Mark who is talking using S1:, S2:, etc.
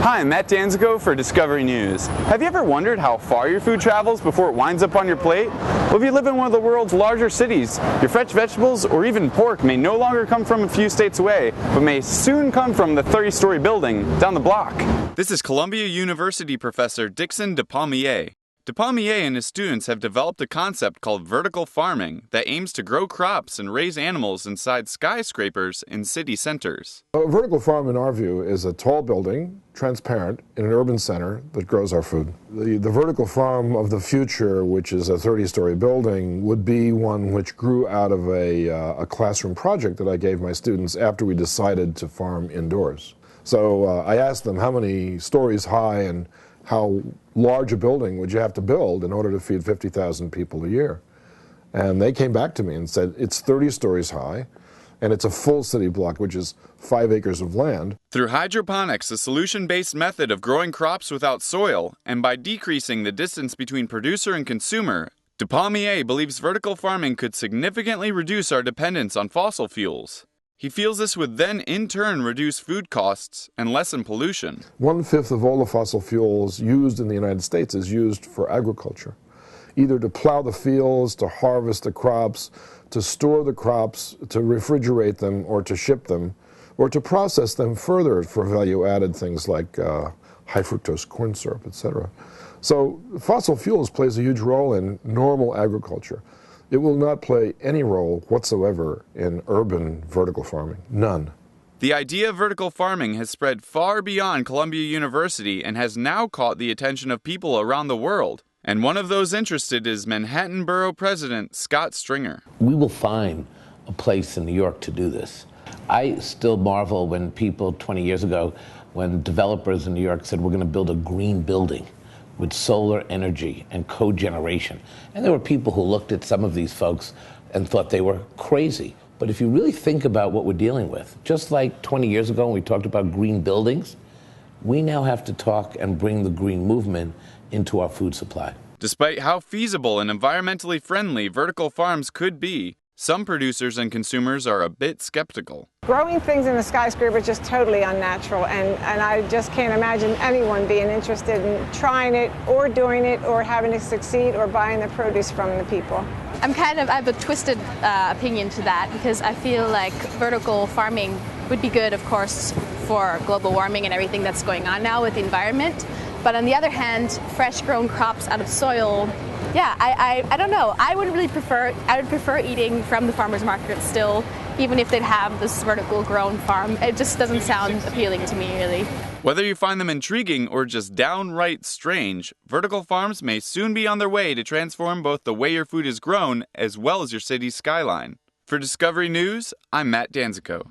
S1: Hi, I'm Matt Danzico for Discovery News. Have you ever wondered how far your food travels before it winds up on your plate? Well, if you live in one of the world's larger cities, your fresh vegetables or even pork may no longer come from a few states away, but may soon come from the 30-story building down the block. This is Columbia University professor Dixon Despommier. Despommier and his students have developed a concept called vertical farming that aims to grow crops and raise animals inside skyscrapers in city centers.
S2: A vertical farm, in our view, is a tall building, transparent, in an urban center that grows our food. The vertical farm of the future, which is a 30-story building, would be one which grew out of a classroom project that I gave my students after we decided to farm indoors. So I asked them how many stories high and how large a building would you have to build in order to feed 50,000 people a year. And they came back to me and said, it's 30 stories high, and it's a full city block, which is 5 acres of land.
S1: Through hydroponics, a solution-based method of growing crops without soil, and by decreasing the distance between producer and consumer, Despommier believes vertical farming could significantly reduce our dependence on fossil fuels. He feels this would then, in turn, reduce food costs and lessen pollution.
S2: 1/5 of all the fossil fuels used in the United States is used for agriculture, either to plow the fields, to harvest the crops, to store the crops, to refrigerate them, or to ship them, or to process them further for value-added things like high fructose corn syrup, etc. So fossil fuels plays a huge role in normal agriculture. It will not play any role whatsoever in urban vertical farming. None.
S1: The idea of vertical farming has spread far beyond Columbia University and has now caught the attention of people around the world. And one of those interested is Manhattan Borough President Scott Stringer.
S3: We will find a place in New York to do this. I still marvel when people 20 years ago, when developers in New York said we're going to build a green building with solar energy and cogeneration. And there were people who looked at some of these folks and thought they were crazy. But if you really think about what we're dealing with, just like 20 years ago when we talked about green buildings, we now have to talk and bring the green movement into our food supply.
S1: Despite how feasible and environmentally friendly vertical farms could be, some producers and consumers are a bit skeptical.
S4: Growing things in a skyscraper is just totally unnatural, and I just can't imagine anyone being interested in trying it or doing it or having it succeed or buying the produce from the people.
S5: I have a twisted opinion to that, because I feel like vertical farming would be good, of course, for global warming and everything that's going on now with the environment. But on the other hand, fresh grown crops out of soil, yeah, I don't know. I would prefer eating from the farmer's market still, even if they'd have this vertical grown farm. It just doesn't sound appealing to me, really.
S1: Whether you find them intriguing or just downright strange, vertical farms may soon be on their way to transform both the way your food is grown as well as your city's skyline. For Discovery News, I'm Matt Danzico.